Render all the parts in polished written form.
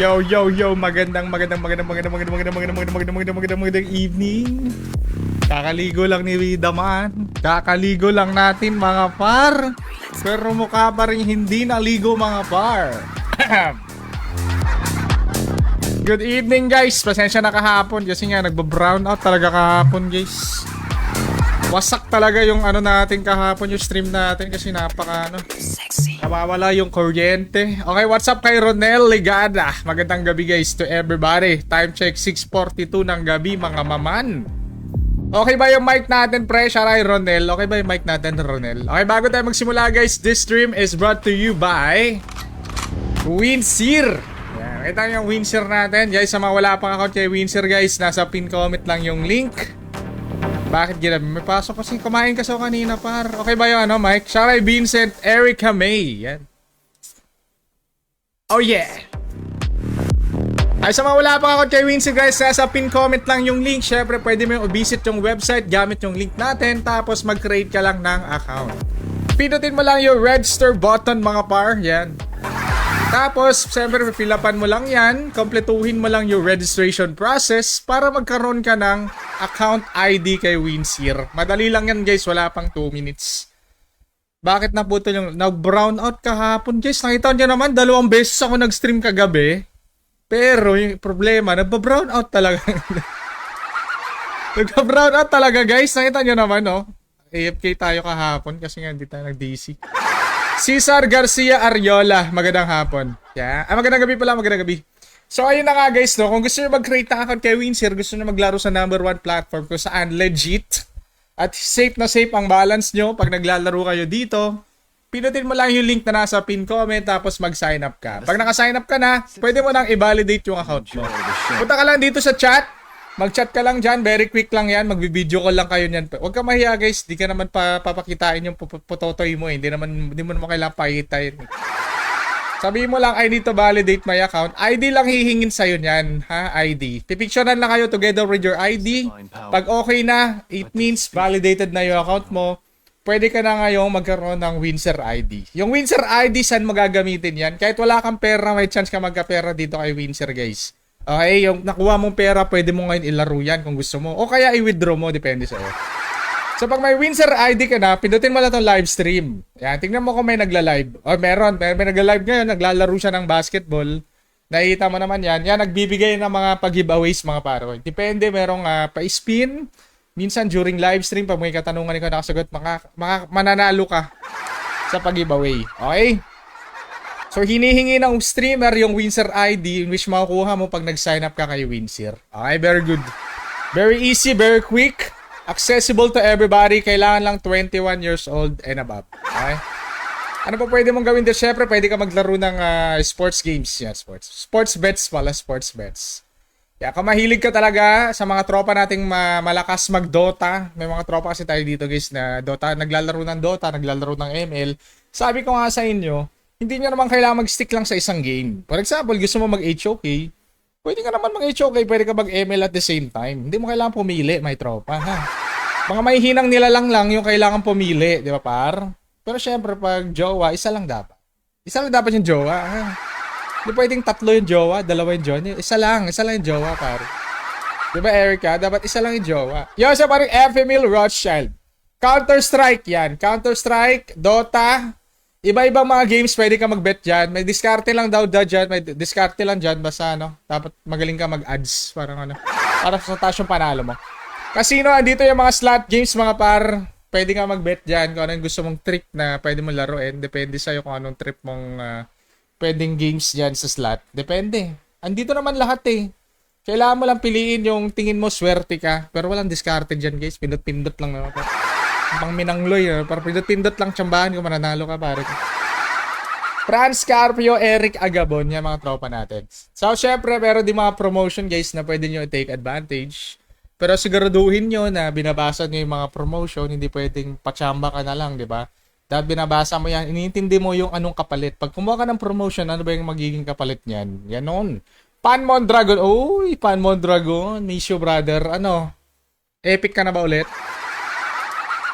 Yo, magandang evening. Kakaligo lang ni Daman. Kakaligo lang natin mga par. Pero mukha pa rin hindi naligo mga par. Good evening guys. Pasensya na kahapon kasi nga nagbo-brown out talaga kahapon guys. Wasak talaga yung ano natin kahapon, yung stream natin kasi nawawala yung kuryente. Okay, what's up kay Ronel Ligada? Magandang gabi guys to everybody. Time check 6:42 ng gabi mga maman. Okay ba yung mic natin pre? Sharay Ronel. Okay ba yung mic natin Ronel? Okay, bago tayo magsimula guys, this stream is brought to you by Winsir. Yan, kita yung Winsir natin. Guys, sa mga wala pang account kay Winsir guys, nasa pin comment lang yung link. Bakit ginabi? May pasok kasi kumain kasi ako kanina par. Okay ba yung ano, Mike? Sharay Vincent, Erica May. Yan. Oh yeah. Ay sa mga wala pa ako kay Winsor guys, sa pin comment lang yung link. Syempre pwede mo yung visit yung website gamit yung link natin. Tapos mag-create ka lang ng account. Pinutin mo lang yung register button mga par. Yan. Tapos, siyempre, fill-upan mo lang yan, kompletuhin mo lang yung registration process para magkaroon ka ng account ID kay Winsir. Madali lang yan guys, wala pang 2 minutes. Bakit naputol yung nag-brown out kahapon guys? Nakita nyo naman, 2 beses ako nag-stream kagabi. Pero yung problema, nagpa-brown out talaga. Nagpa-brown out talaga guys, nakita nyo naman no? AFK tayo kahapon kasi nga hindi tayo nag-DC. Cesar Garcia Ariola, magandang hapon. Yeah. Magandang gabi pala, magandang gabi. So ayun na nga guys, no? Kung gusto nyo mag-create ng account kay Winsir, gusto nyo maglaro sa number 1 platform kung saan legit at safe na safe ang balance nyo pag naglalaro kayo dito, pinutin mo lang yung link na nasa pin comment tapos mag-sign up ka. Pag naka-sign up ka na, pwede mo nang i-validate yung account mo. Punta ka lang dito sa chat, mag-chat ka lang dyan, very quick lang yan, mag-video call lang kayo niyan. Huwag ka mahiya guys, di ka naman papakitain yung putotoy mo eh. Hindi mo naman kailangan pakitain. Sabihin mo lang, I need to validate my account. ID lang hihingin sa'yo niyan, ha? ID. Pipicturean lang kayo together with your ID. Pag okay na, it means validated na yung account mo. Pwede ka na ngayong magkaroon ng Winsir ID. Yung Winsir ID, saan magagamitin yan? Kahit wala kang pera, may chance ka magkapera dito kay Winsir guys. Okay, yung nakuha mong pera, pwede mo ngayon ilaro yan kung gusto mo. O kaya i-withdraw mo, depende sa'yo. So pag may Winsir ID ka na, pindutin mo lang itong live stream. Yan, tingnan mo kung may nagla-live. O meron, may nagla-live ngayon, naglalaro siya ng basketball. Nakikita mo naman yan. Yan, nagbibigay ng mga pag-giveaways mga paro. Depende, merong pa-spin. Minsan during live stream, pag may katanungan ikaw nakasagot, mananalo ka sa pag-giveaway. Okay? So, hinihingi ng streamer yung Winsir ID which makukuha mo pag nag-sign up ka kay Winsir. Okay, very good. Very easy, very quick. Accessible to everybody. Kailangan lang 21 years old and above. Okay? Ano pa pwede mong gawin din? Siyempre, pwede ka maglaro ng sports games. Yeah, sports bets pala, sports bets. Yeah, kung mahilig ka talaga sa mga tropa nating malakas mag-Dota. May mga tropa kasi tayo dito guys na Dota, naglalaro ng Dota, naglalaro ng ML. Sabi ko nga sa inyo, hindi nyo naman kailangan mag-stick lang sa isang game. For example, gusto mo mag-HOK, pwede ka naman mag-HOK, pwede ka mag-ML at the same time. Hindi mo kailangan pumili, may tropa, ha? Mga may hinang nilalang lang yung kailangan pumili, di ba par? Pero syempre, pag jowa, isa lang dapat. Isa lang dapat yung jowa, ha? Hindi pwedeng 3 yung jowa, 2 yung jowa. Isa lang yung jowa, par. Di ba, Erica? Dapat isa lang yung jowa. Yung sa parang Female Rothschild. Counter-Strike yan. Counter-Strike, Dota, iba-ibang mga games pwede ka mag-bet dyan. May diskarte lang daw dyan. May diskarte lang dyan. Basta dapat magaling ka mag-ads. Parang para sa taas yung panalo mo. Casino, andito yung mga slot games mga par. Pwede ka mag-bet dyan. Kung anong gusto mong trick na pwede mong laruin. Depende sa'yo kung anong trip mong pwedeng games dyan sa slot. Depende. Andito naman lahat eh. Kailangan mo lang piliin yung tingin mo swerte ka. Pero walang diskarte dyan guys. Pindot-pindot lang naman. Pang minangloy, para pindot-pindot lang tsambahan kung mananalo ka, pare. Franz Carpio, Eric Agabon, yan mga tropa natin. So, syempre, meron din mga promotion, guys, na pwede nyo take advantage. Pero siguraduhin nyo na binabasa nyo yung mga promotion, hindi pwedeng patsamba ka na lang, di ba? Dahil binabasa mo yan, iniintindi mo yung anong kapalit. Pag kumuha ka ng promotion, ano ba yung magiging kapalit niyan? Yan nun. Panmondragon, uy, Panmondragon, Nisho brother, epic ka na ba ulit?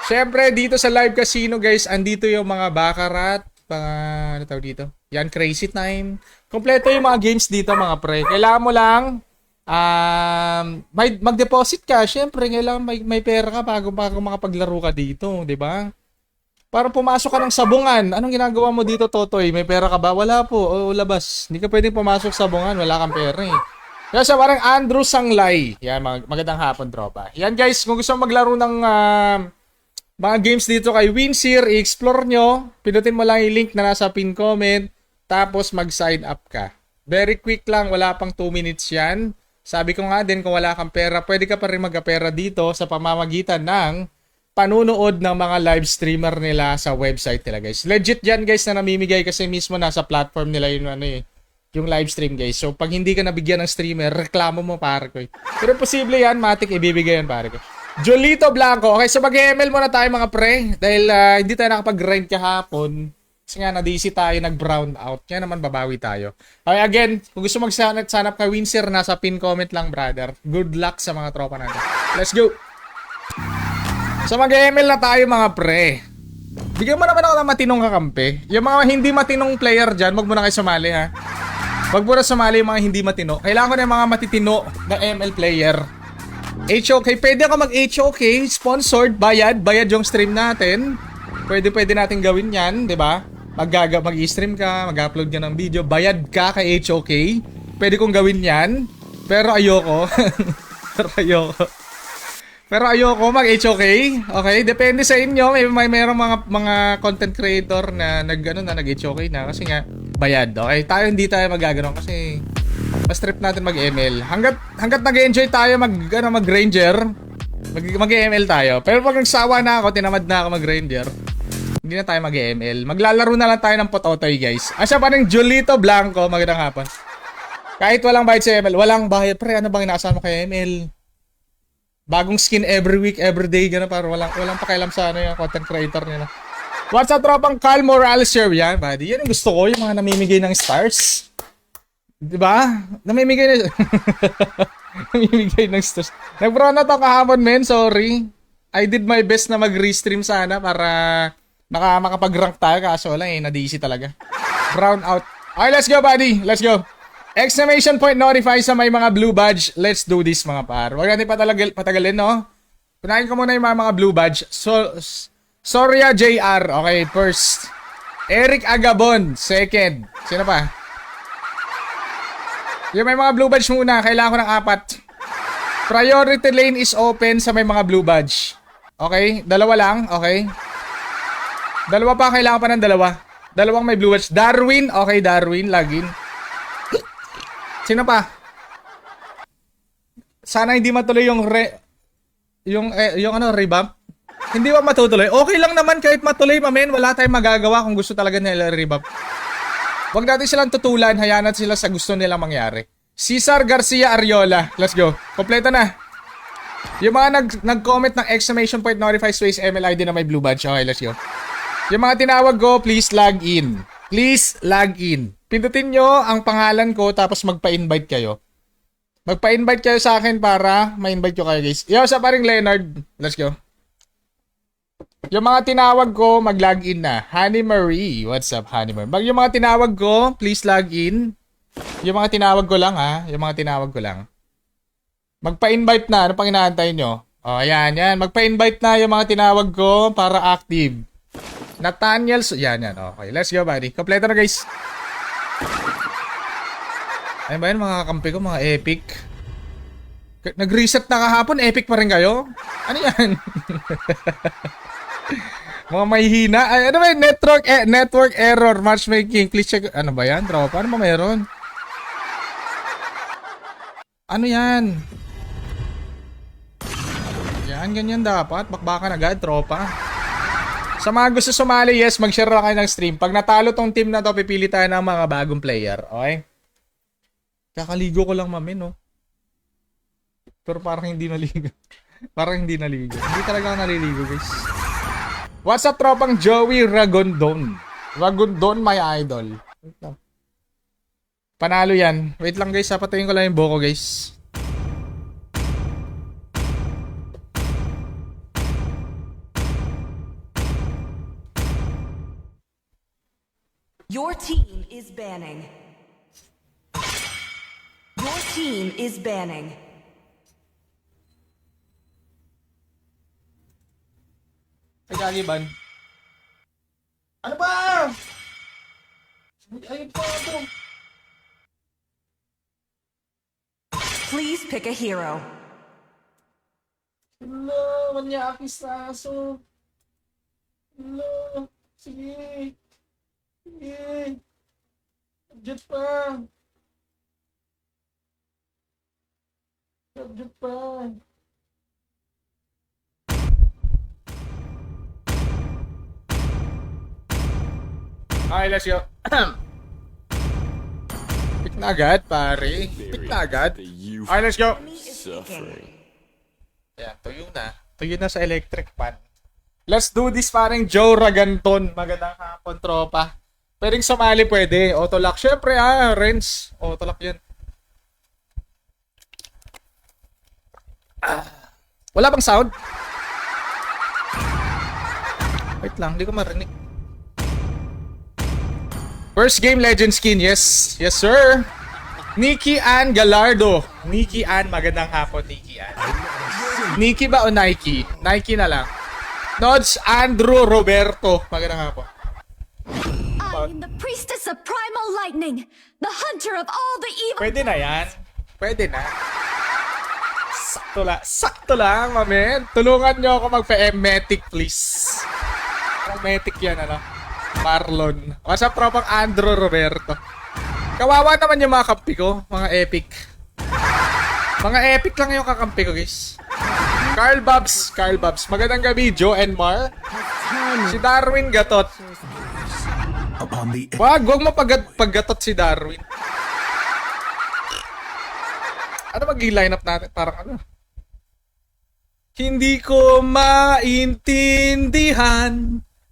Siyempre, dito sa live casino guys, andito yung mga baccarat, ano tawag dito? Yan, Crazy Time. Kompleto yung mga games dito, mga pre. Kailangan mo lang, mag-deposit ka. Siyempre, kailangan may pera ka bago makapaglaro ka dito, di ba? Para pumasok ka ng sabungan. Anong ginagawa mo dito, Totoy? May pera ka ba? Wala po. O, labas. Hindi ka pwedeng pumasok sa sabungan. Wala kang pera eh. Kaya siya parang Andrew Sanglay. Yan, magandang hapon, tropa. Yan guys, kung gusto mo maglaro ng mga games dito kay Winsir, i-explore nyo. Pinutin mo lang yung link na nasa pin comment. Tapos mag-sign up ka. Very quick lang. Wala pang 2 minutes yan. Sabi ko nga din, kung wala kang pera, pwede ka pa rin magkapera dito sa pamamagitan ng panunood ng mga live streamer nila sa website nila, guys. Legit yan, guys, na namimigay kasi mismo nasa platform nila yung yung live stream, guys. So, pag hindi ka nabigyan ng streamer, reklamo mo, pare ko. Pero posible yan, matik ibibigay yan, pare ko. Jolito Blanco. Okay, so mag-ML muna tayo, mga pre. Dahil hindi tayo nakapag-grind kahapon. Kasi nga, na-DC tayo, nag-brown out. Kaya naman, babawi tayo. Okay, again, kung gusto magsanap ka, Winsir, nasa pin comment lang, brother. Good luck sa mga tropa natin. Let's go! So mag-ML na tayo, mga pre. Bigyan mo naman ako ng matinong kakampi. Yung mga hindi matinong player dyan, wag mo na kayo sumali, ha. Wag mo na sumali yung mga hindi matino. Kailangan ko na yung mga matitino na ML player. HOK, pwede ka mag-HOK, sponsored, bayad yung stream natin. Pwede natin gawin yan, di ba? Mag-i-stream ka, mag-upload ka ng video, bayad ka kay HOK. Pwede kong gawin yan, pero ayoko. Pero ayoko mag-HOK. Okay, depende sa inyo. May merong mga content creator na nag-HOK na kasi nga bayad. Okay, hindi tayo magagano kasi mas trip natin mag-ML. Hangga't nag-enjoy tayo mag-Ranger, mag-ML tayo. Pero pag nagsawa na ako, tinamad na ako mag-Ranger, hindi na tayo mag-ML. Maglalaro na lang tayo ng pototoy, guys. Asya pa rin Jolito Blanco, magandang hapon. Kahit walang bayad sa ML, walang bayad. Pre, ano bang inaasahan mo kay ML? Bagong skin every week, every day, gano'n, para walang pakialam sa yung content creator nila. What's up, tropang Carl Morales here? Yan, buddy. Yan yung gusto ko, yung mga namimigay ng stars. Diba? Namimigay ng stars. Nag-brown na to kahapon, men. Sorry. I did my best na mag-restream sana para makapag-rank tayo. Kaso wala na-DC talaga. Brown out. Okay, let's go, buddy. Let's go. Exclamation point notify sa may mga blue badge. Let's do this, mga par. Huwag natin patagalin, no? Punahin ko muna yung mga blue badge. Soria JR. Okay, first. Eric Agabon. Second. Sino pa? Yung may mga blue badge muna. Kailangan ko ng 4. Priority lane is open sa may mga blue badge. Okay? 2 lang. Okay? 2 pa. Kailangan pa ng 2. 2 may blue badge. Darwin. Okay, Darwin. Login. Sino pa? Sana hindi matuloy yung revamp. Hindi ba matutuloy? Okay lang naman kahit matuloy, mamen. Wala tayong magagawa kung gusto talaga nila revamp. Huwag natin silang tutulan. Hayaan natin sila sa gusto nilang mangyari. Cesar Garcia Ariola. Let's go. Kompleto na. Yung mga nag-comment ng exclamation point notify space MLID na may blue badge. Okay, let's go. Yung mga tinawag ko, please log in. Please log in. Pindutin nyo ang pangalan ko tapos magpa-invite kayo. Magpa-invite kayo sa akin para ma-invite ko kayo, guys. Yo, sa paring Leonard. Let's go. Yung mga tinawag ko, mag-log in na. Honey Marie. What's up, Honey Marie? Yung mga tinawag ko, please log in. Yung mga tinawag ko lang, ha? Yung mga tinawag ko lang. Magpa-invite na. Ano pang inaantay nyo? O, yan. Magpa-invite na yung mga tinawag ko para active. Nathaniel. Yan. Okay, let's go, buddy. Kompleto na, guys. Ayun ba yun, mga kampi ko, mga epic. Nag-reset na kahapon, epic pa rin kayo? Ano yan? Mga mahihina. Ay, ano ba yun? Network error, matchmaking. Please check. Ano ba yan, tropa? Ano ba meron? Ano yan? Yan, ganyan dapat. Bakbakan agad, tropa. Sa mga gusto sumali, yes, mag-share lang kayo ng stream. Pag natalo tong team na to, pipili tayo ng mga bagong player. Okay? Kakaligo ko lang, mami, no? Pero parang hindi naligo. Hindi talaga ako naliligo, guys. What's up, tropang Joey Ragondon? Ragondon, my idol. Panalo yan. Wait lang, guys. Patayin ko lang yung buko, guys. Your team is banning. Your team is banning. Ay, Galiban. Ano ba? Ayun pa ito. Please pick a hero. Hello, manyakis na aso. Hello. Sige. Sige. Subject pa. Subject pa. Okay, let's go. Pick na agad, pare. Pick na agad. Okay, let's go. Enemy is picking. Ayan, tuyo na. Tuyo na sa electric pan. Let's do this parang Joe Raganton. Magandang hapon, tropa. Pwedeng sumali pwede. Autolock. Syempre, Renz. Autolock yan. Wala bang sound? Wait lang, hindi ko marinig. First game, Legend Skin. Yes. Yes, sir. Nikki Ann Galardo. Nikki Ann, magandang hapon, Nikki Ann. Nikki ba o Nike? Nike na lang. Nods Andrew Roberto. Magandang hapon. I am the priestess of primal lightning, the hunter of all the evil. Pwede na yan. Pwede na. Sakto lang. Sakto lang, mamen. Tulungan nyo ako magpa-emetic, please. Emetic yan, ano? Marlon. What's up, tropang Andrew Roberto? Kawawa naman yung mga kampi ko. Mga epic. Mga epic lang yung kakampi ko, guys. Carl Babs. Carl Babs. Magandang gabi, Joe and Mar. Si Darwin Gatot. Wag mo paggatot si Darwin. Ano magiging lineup natin? Parang ano? Hindi ko maintindihan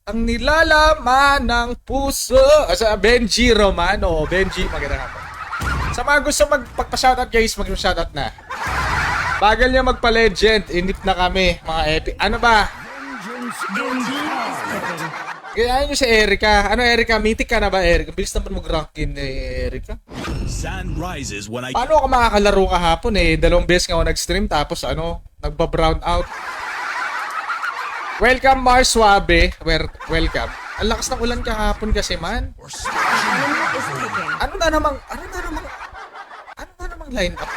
ang nilalaman ng puso. Sa Benji Romano. Benji, magandang hapon. Sa mga gusto magpagpa-shoutout, guys, mag-shoutout na. Bagal niya magpa-legend. Inip na kami, mga epic. Ano ba? Your team is picking. Kaya nyo si Erika. Ano, Erika? Mythic ka na ba, Erika? Bilis naman mag-rankin Erika. Sun rises when I Paano ako makakalaro kahapon eh? 2 beses nga ako nag-stream tapos ano, nagba-brown out. Welcome, Mars Suabe. Welcome. Ang lakas ng ulan kahapon kasi, man. Enemy is picking. Ano na namang line up?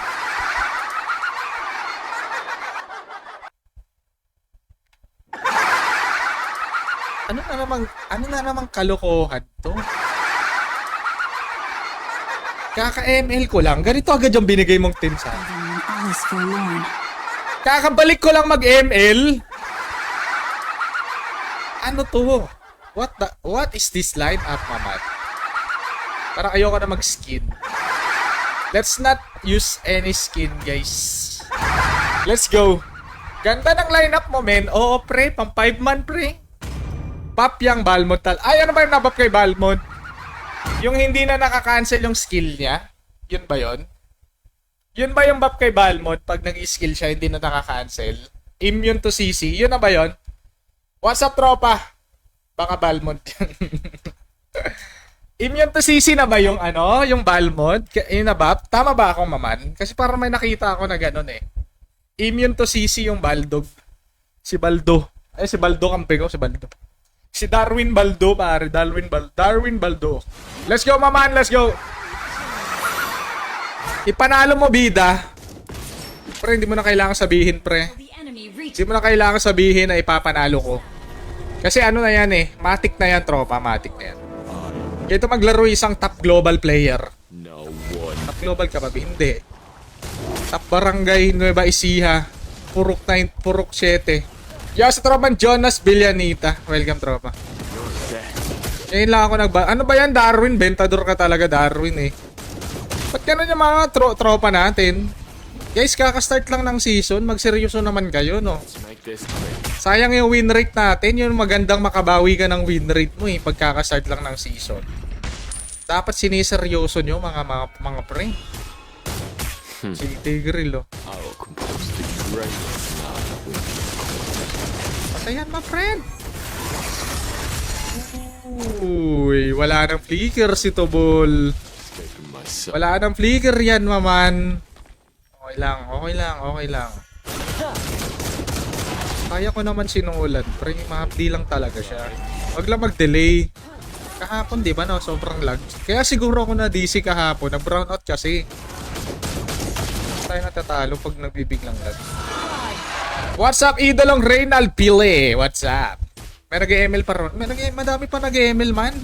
Ano na namang kalokohan to? Kaka-ML ko lang. Ganito agad yung binigay mong tin sa akin. All is forlorn. Kakabalik ko lang mag-ML. Ano to? What is this line up, mamat? Parang ayoko na mag-skin. Let's not use any skin, guys. Let's go. Ganda ng lineup mo, men. Oo, pre. Pang 5-man, pre. Pop yung Balmond tal. Ay, ano ba yung nabap kay Balmond? Yung hindi na nakaka-cancel yung skill niya? Yun ba yun? Yun ba yung buff kay Balmond pag nag-skill siya, hindi na nakaka-cancel? Immune to CC. Yun na ba yun? What's up, tropa? Baka Balmond yan. Immune to CC na ba yung ano? Yung Balmond? Yung na buff? Tama ba akong maman? Kasi parang may nakita ako na gano'n eh. Immune to CC yung Baldog. Si Baldo. Ay, si Baldo kampi ko. Si Baldo. Si Darwin Baldo, pare. Darwin Baldo. Let's go, maman. Let's go. Ipanalo mo, bida. Pre, hindi mo na kailangan sabihin, pre. The enemy reach. Hindi mo na kailangan sabihin na ipapanalo ko. Kasi ano na yan eh. Matic na yan, tropa. Matic na yan. Ito maglaro isang top global player. no one. Top global ka ba? Hindi. Top Barangay Nueva Ecija. Purok 9, Purok 7. Yo, sa tropan Jonas Villanita. Welcome, tropa. Ngayon lang ako ano ba yan, Darwin? Bentador ka talaga, Darwin eh. Ba't gano'n yung mga tropa natin? Guys, kakastart lang ng season. Magseryoso naman kayo, no? Sayang yung win rate natin. Yung magandang makabawi ka ng win rate mo eh. Pagkakastart lang ng season. Dapat siniseryoso nyo, mga pre. Si Tigreal, oh. I will compose the greatest Patayan, my friend. Uy. Uy, wala nang flicker si Tobol. Escaping myself. Wala nang flicker yan, maman. Okay lang, okay lang, okay lang. Kaya ko naman sinuulan, pre. Mahapdi lang talaga siya. Wag lang mag-delay. Kahapon, di ba, no? Sobrang lag. Kaya siguro ako na DC kahapon. Nag-brownout kasi. Tayo natatalo pag nagbibiglang lag. What's up, idolong Reynald Pile? What's up? May nag-ML pa ron. Madami pa nag-ML, man.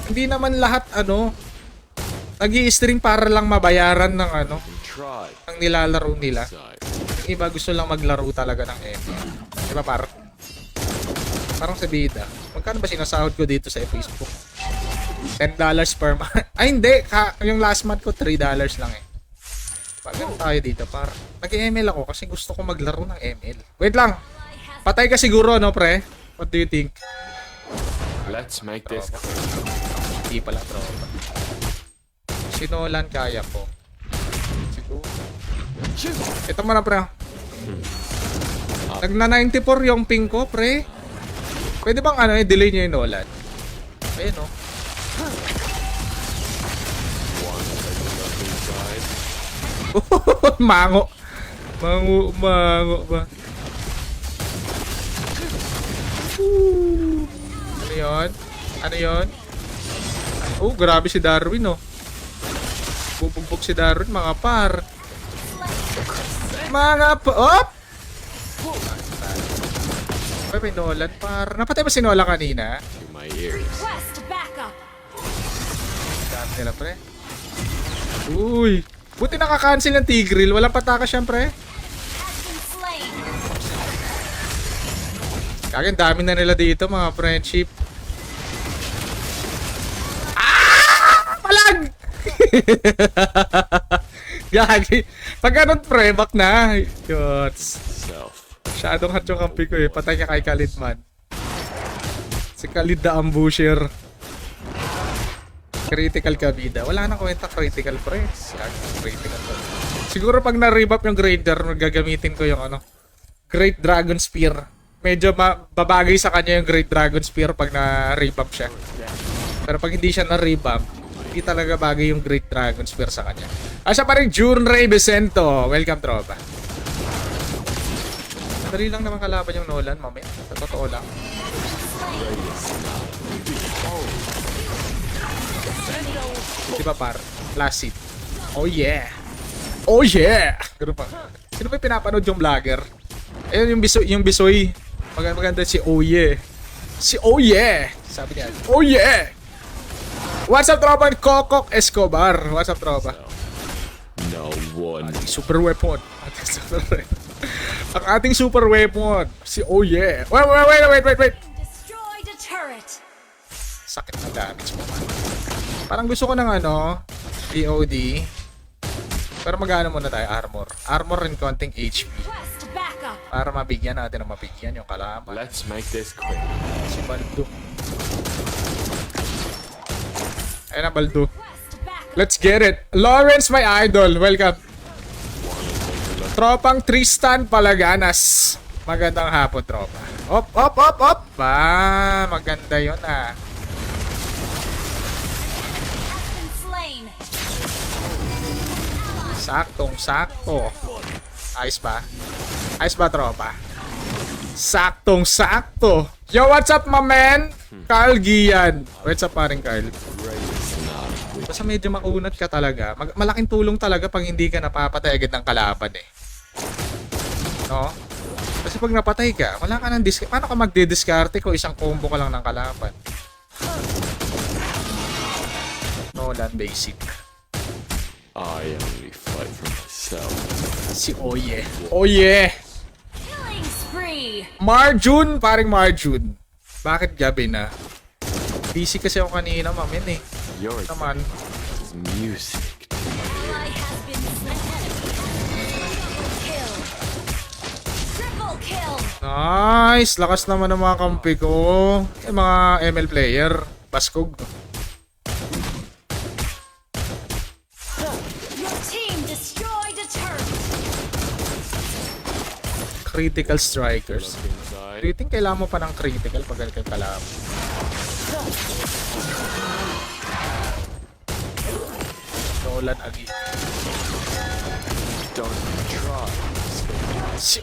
Hindi naman lahat, nag-i-stream para lang mabayaran ng, Try. ng nilalaro nila. Side. Yung iba gusto lang maglaro talaga ng ML. Diba, parang sa bida. Magkano ba sinasahod ko dito sa Facebook? $10 per month. Ay, hindi. Yung last month ko, $3 lang eh. Pagano tayo dito, nag-ML ako kasi gusto ko maglaro ng ML. Wait lang. Patay ka siguro, no, pre? What do you think? Let's make this quick. Hindi pala, bro. Sinolan kaya ko. Siguro. Ito mo na, pre. Nagna-94 yung ping ko, pre. Pwede bang delay niya yung Nolan? Ayun, no? Mango. Mango ba? Ano yun? Ano yun? Oh, grabe si Darwin, oh. Bubugbog si Darwin, mga par. Op! May Nolan, par. Napatay ba si Nolan kanina? To my ears. Request backup. Dami nila, pre. Uy! Buti nakaka-cancel ng Tigreal. Walang pataka syempre. Has been slain. Kagin, dami na nila dito, mga friendship. Ah! Palag! Gagi. Pag ganun, pre, back na. Yots. Self. Masyadong hot yung kampi ko eh. Patay ka kay Khalid, man. Si Khalid the Ambusher. Critical ka, bida. Wala nang kwenta critical, pre. Critical pa. Siguro pag na-revamp yung Grader, gagamitin ko yung Great Dragon Spear. Medyo babagay sa kanya yung Great Dragon Spear pag na-revamp siya. Pero pag hindi siya na-revamp, hindi talaga bagay yung Great Dragon Spear sa kanya. Siya pa rin June Ray Vicento. Welcome, tropa. Madali lang naman kalaban yung Nolan, mamaya. Sa totoo lang. Di ba, par? Last seat. Oh yeah! Oh yeah! Ganun pa. Sino ba yung pinapanood yung vlogger? Ayun yung Bisoy. Maganda si Oh yeah. Si Oh yeah! Sabi niya. Oh yeah! What's up, tropa? Kokok Escobar. What's up, tropa? No one. Super weapon. Ang ating super weapon. Si Oh yeah. Wait. Destroyed a turret. Sakit na damage mo, man. Parang gusto ko ng EOD. Pero magano muna tayo, armor. Armor and konting HP. Request backup. Para mabigyan natin ng mabigyan yung kalaban. Let's make this quick. Si Baldo. Ayun na, Baldo. Request backup. Let's get it. Lawrence, my idol. Welcome. Tropang Tristan Palaganas. Magandang hapon, tropa. Op. Maganda yun, Has been slain. Saktong-sakto. Ayos ba, tropa? Saktong-sakto. Yo, what's up, my man? Carl Gian. What's up, paring Carl? Basta medyo maunat ka talaga. Malaking tulong talaga pag hindi ka napapatay agad ng kalaban eh. No? Kasi pag napatay ka, wala ka ng discard. Paano ka magdi-discarte kung isang combo ka lang ng kalaban? Nolan basic. I only fight for myself. Si Oye. Oye! Killing spree. Marjun! Paring Marjun. Bakit gabi na? Busy kasi ako kanina, mamin eh. Your Naman. is music. Ally has been slain. Double kill. Triple kill. Nice! Lakas naman ng mga kampi ko. Yung mga ML player. Baskog. Your team destroyed a turret. Critical strikers. Do Inside. you think kailangan mo pa ng critical pag ganito yung kalaban? Nolan agi. Don't try.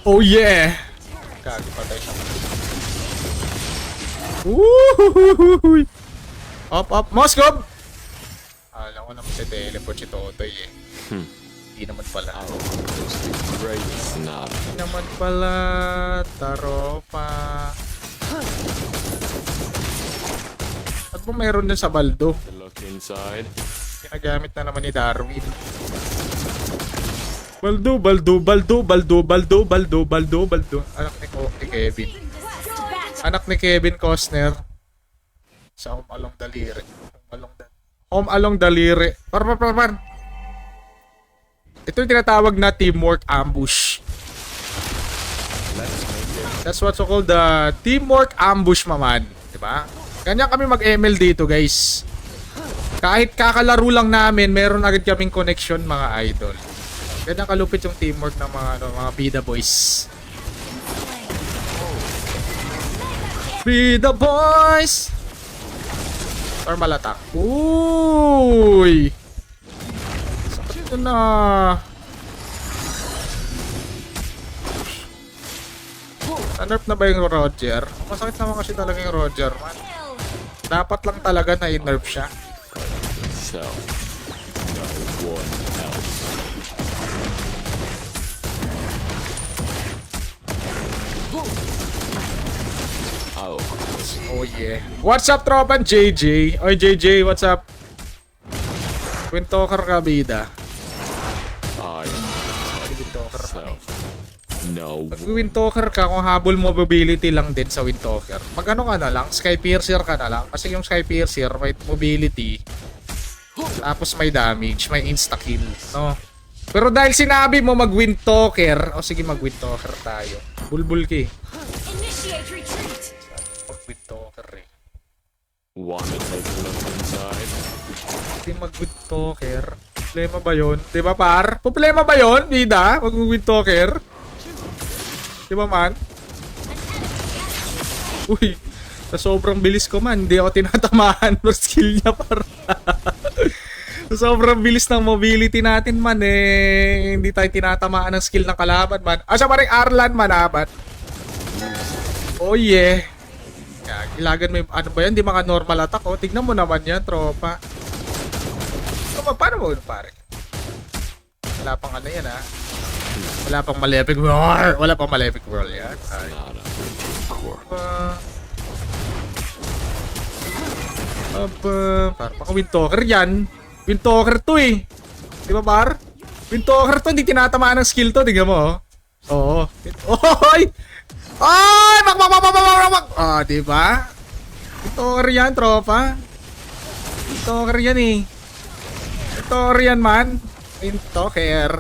Oh yeah! Kagi patay siya. Woohoo! Up! Moskov! Alam ko naman si teleport si Totoy eh. Hindi naman pala. Great snap. Hindi naman pala. Taropa. At mo meron dun sa baldo? To look inside. Ginagamit na naman ni Darwin. Baldo. Anak ni Kevin Costner. Sa Home Along Daliri. Home Along Daliri. Par. Ito yung tinatawag na teamwork ambush. That's what's called the teamwork ambush, maman. Diba? Ganyan kami mag-ML dito, guys. Kahit kakalaro lang namin, meron agad kaming connection, mga idol. Ganyan kalupit yung teamwork ng mga Bida Boys. Bida Boys! Normal attack. Uy! Sakit na. Nerf na ba yung Roger? Masakit naman kasi talaga yung Roger, man. Dapat lang talaga na i-nerf siya. So, no one else. Oh, Oh yeah. What's up, tropan JJ? Oy JJ, what's up? Twin Talker ka, bida. I Twin Talker ka. so no Pag Wind Talker ka, kung habol mobility lang din sa Wind Talker, mag-ano ka na lang, Sky Piercer ka na lang. Kasi yung Sky Piercer, may mobility, tapos may damage, may insta-kill, no? Pero dahil sinabi mo mag-Wind Talker, o sige mag-Wind Talker tayo. Bulbul ki. Initiate retreat. Mag-Wind Talker eh. wanna take a look inside. Hindi mag-Wind Talker. Problema ba yun? Diba par? Problema ba yun, bida? Mag-Wind Talker? Diba man? Uy, sa sobrang bilis ko man, hindi ako tinatamaan ng skill niya par. Sa sobrang bilis ng mobility natin man eh, hindi tayo tinatamaan ng skill ng kalaban man. Siya pa rin Arlan man abat. Oh yeah. Ilagan mo yung, ano ba yan? Di maka normal attack oh. Tignan mo naman yan, tropa. Paano mo pare? Wala pang ano yan ha. Wala pang Malefic Roar. Wala pang Malefic Roar yan. Ay. Not a core. Parang Wind Talker yan. Wind Talker to eh. Di ba par? Wind Talker to, hindi tinatamaan ng skill to. Tingnan mo oh. Oo. Oy! Ay! Mak! Ah, di ba? Wind Talker yan, tropa. Wind Talker yan eh. Wind Talker yan man. Wind Talker.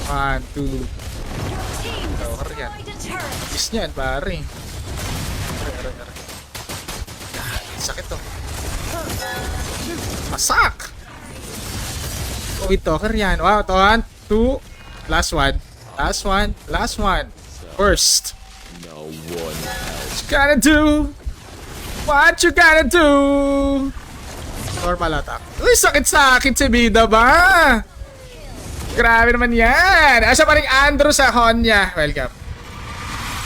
1, 2. Wind Talker yan. Is niyan, pare. Sakit to. Masak! Oh, Wind Talker yan. Wow, 1, 2. Last one. First. No one else. What you gotta do? What you gotta do? Normal attack. Uy, sakit si Bida ba? Grabe naman yan. Asa pa rin Andrew sa Honya. Welcome.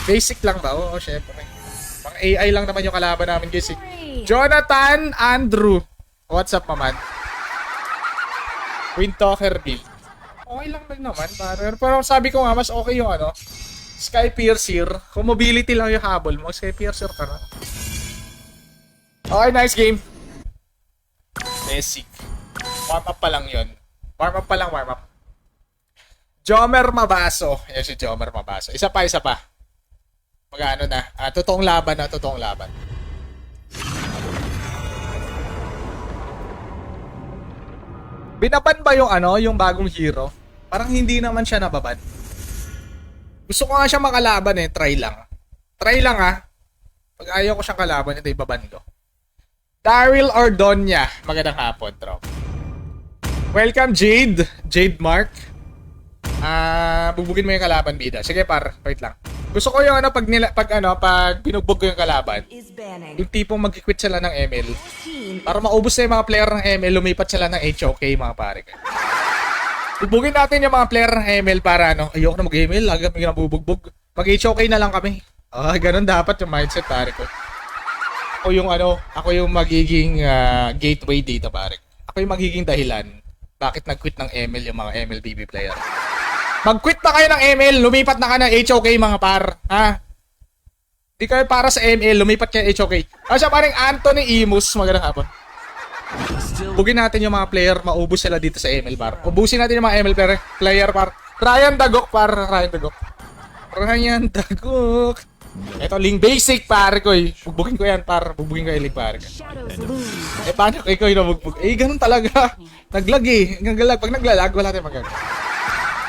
Basic lang ba? Oo, syempre. Pang AI lang naman yung kalaban namin, guys. Jonathan Andrew. What's up, maman? Wind Talker build. Okay lang din naman. Pero sabi ko nga, mas okay yung ano, Sky Piercer. Kung mobility lang yung habol mo, Sky Piercer ka na. Okay, nice game. Basic. Warm up pa lang yun. Warm up. Jomer Mabaso. Yan si Jomer Mabaso. Isa pa. Mag-ano na. Totoong laban. Binaban ba yung ano, yung bagong hero? Parang hindi naman siya nababan. Gusto ko nga siya makalaban eh, try lang ha. Pag ayaw ko siyang kalaban, ito ibaban ko. Daryl Ordonia, magandang hapon, trop. Welcome Jade Mark. Bubugin mo yung kalaban, bida. Sige par, wait lang. Gusto ko yung ano, pag binugbog ko yung kalaban. Is banning. Yung tipong mag-quit sila ng ML. Team Para maubos na yung mga player ng ML, lumipat sila ng HOK, mga pare. Bubugin natin yung mga player ng ML para ano, ayoko na mag-ML, lagi kami nabubugbog. Mag-HOK na lang kami. Ganun dapat yung mindset, pare ko. Ako yung magiging gateway dito, pare. Ako yung magiging dahilan bakit nag-quit ng ML yung mga MLBB player. Mag-quit na kayo ng ML, lumipat na kayo ng HOK, mga par. Ha? Di kayo para sa ML, lumipat kayo ng HOK. Siya parang Anthony Imus, magandang hapon. Bugin natin yung mga player, maubos sila dito sa ML par. Ubusin natin yung mga ML player par. Ryan Dagok par, Ryan Dagok. Ito, Ling Basic pare ko eh. Bugin ko yan par, bugin ko yung Ling pare ko. shadows loom. Paano ko ikaw yung nabugbog? Ganun talaga. Naglag eh. Pag naglalag, wala tayong magagawa.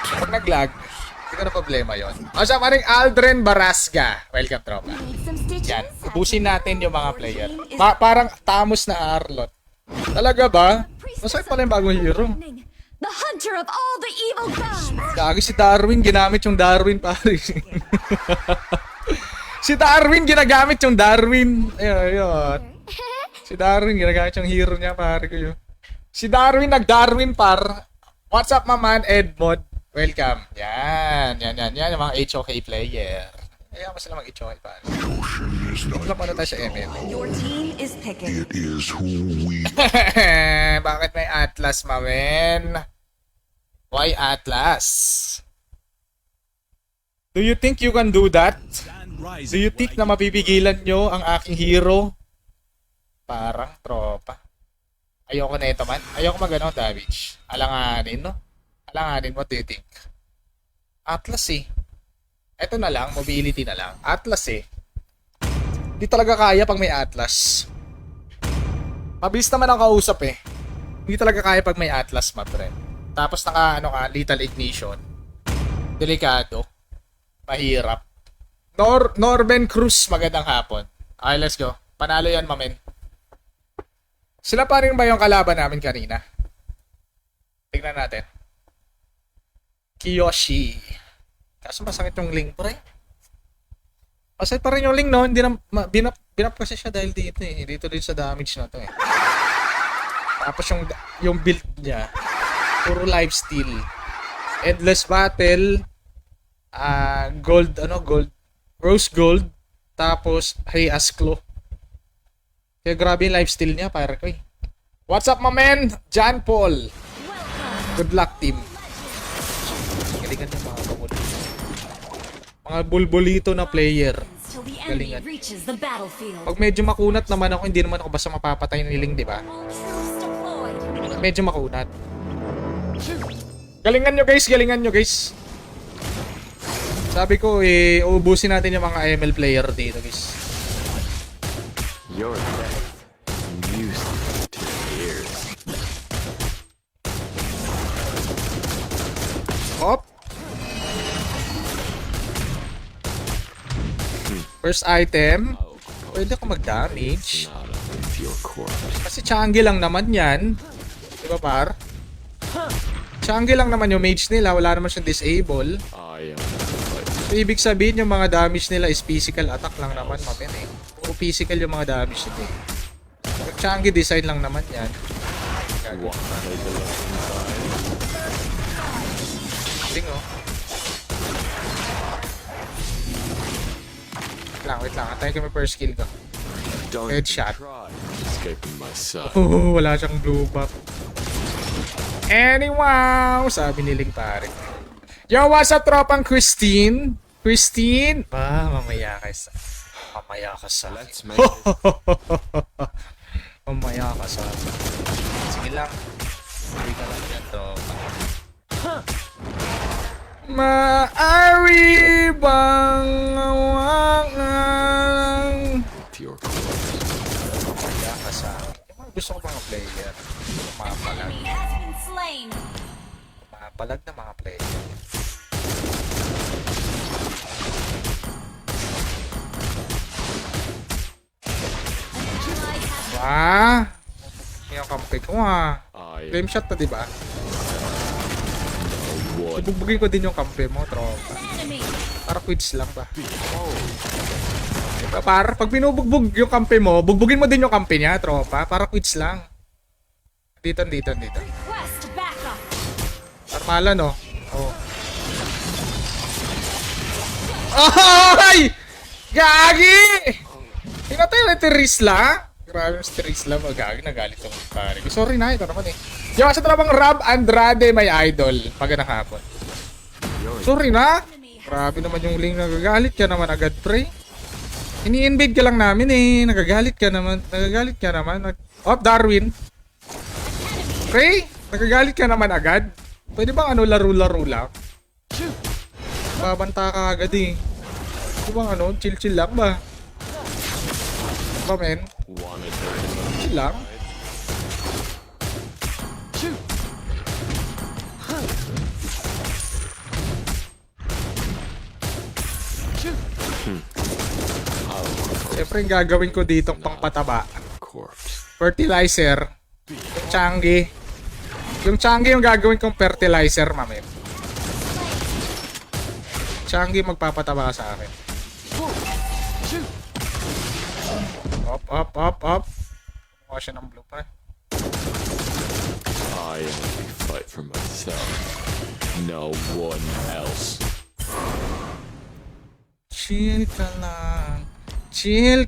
Pag naglag, hindi ko na problema yun. Siya parang Aldrin Barasga. Welcome, tropa. Need some stitches? Yan. Ubusin natin yung mga player. Parang Tamos na Arlot. Talaga ba? Masakit pala yung bagong hero. Lightning, the hunter of all the evil gods. Kagi si Darwin, ginamit yung Darwin, pare. Si Darwin, ginagamit yung Darwin. Ayun. Si Darwin, ginagamit yung hero niya, pare ko yun. Si Darwin, nag-Darwin par. What's up, maman? Edmod. Welcome. Yan. Yung mga HOK player. Kaya mo sila mag-HOK, pare. Ito lang tayo sa ML. Your team is picking. It is who we Bakit may Atlas, mamen? Why Atlas? Do you think you can do that? Do you think na mapipigilan nyo ang aking hero? Parang tropa. Ayoko na ito man. Ayoko mag-ano, damage. Alanganin, no? Alanganin, what do you think? Atlas eh. Ito na lang, mobility na lang. Atlas eh. Hindi talaga kaya pag may Atlas. Mabilis naman ang kausap eh. Hindi talaga kaya pag may Atlas, my friend. Tapos lethal ignition. Delikado. Mahirap. Norben Cruz, magandang hapon. Okay, let's go. Panalo yan, mamen. Sila pa rin ba yung kalaban namin kanina? Tignan natin. Kiyoshi. Kaso masakit yung link, pre. Masakit pa rin yung link, no? Hindi na, binap kasi siya dahil dito eh. Dito sa damage na to eh. Tapos yung build niya, puro lifesteal. Endless battle, gold, rose gold, tapos hey Asklo. Kaya grabe yung lifesteal niya, para ko eh. What's up, my man? John Paul. Good luck, team. Galingan yung mga bulbolito. Mga bulbolito na player. Till the Galingan. enemy reaches the battlefield. Pag medyo makunat naman ako, hindi naman ako basta mapapatay ng iling, di ba? Troops deployed. Medyo makunat. Galingan nyo guys. Sabi ko uubusin natin yung mga ML player dito guys. Your death music to the ears. Hop. First item. Pwede ako mag-damage. Not with your corpse. Kasi Changi lang naman yan. Diba par? Changi lang naman yung mage nila. Wala naman siyang disable. I am So, ibig sabihin yung mga damage nila is physical attack lang naman, mamen eh. Puro physical yung mga damage nila eh. Changi design lang naman yan. one. Take a look inside. Ting oh. Wait lang. Antayin ko may first skill ko. Don't Headshot. try escaping my sight. Wala siyang blue buff. Anyhow, sabi ni Ling pare. Yo, what's up, tropang Christine? Christine? Mamaya ka sa... Let's make this Mamaya ka sa... Sige lang. Hindi ka lang yan, tropa. Maari bang awangan? with your corpse. Mamaya ka sa... Gusto ko mga player. Mga palag. Enemy has been slain. Mga palag na mga player. Yung kampi ko I Flame shot to, di ba? would. Bugbugin ko din yung kampe mo, tropa. Enemy. Para quits lang ba? Para pag binubugbog yung kampe mo, bugbugin mo din yung kampe niya, tropa. Para quits lang. Dito. Request backup. Normala, no? Oh. Ay! Gagi! Pinatay na Terisla? Grabe yung Terisla, magagi. Nagalit yung pare. Sorry na, ito naman eh. Yung sa talagang Rob Andrade, may idol. Magandang hapon. Sorry na. Grabe naman yung link. Nagagalit ka naman agad, pre. Ini-invade ka lang namin eh. Nagagalit ka naman. Oh, Darwin. Pre, nagagalit ka naman agad. Pwede bang ano, laro-laro lang? Babanta ka agad eh. Pwede bang ano, chill-chill lang ba? Ba, men? Wanted Chill lang. Siyempre, yung gagawin ko dito pang pataba. corpse. Fertilizer. Yung Changi. Yung Changi yung gagawin kong fertilizer, mami. Changi magpapataba sa akin. Up. Mukha siya ng blue pa. I only fight for myself. No one else. Chill ka lang. Chill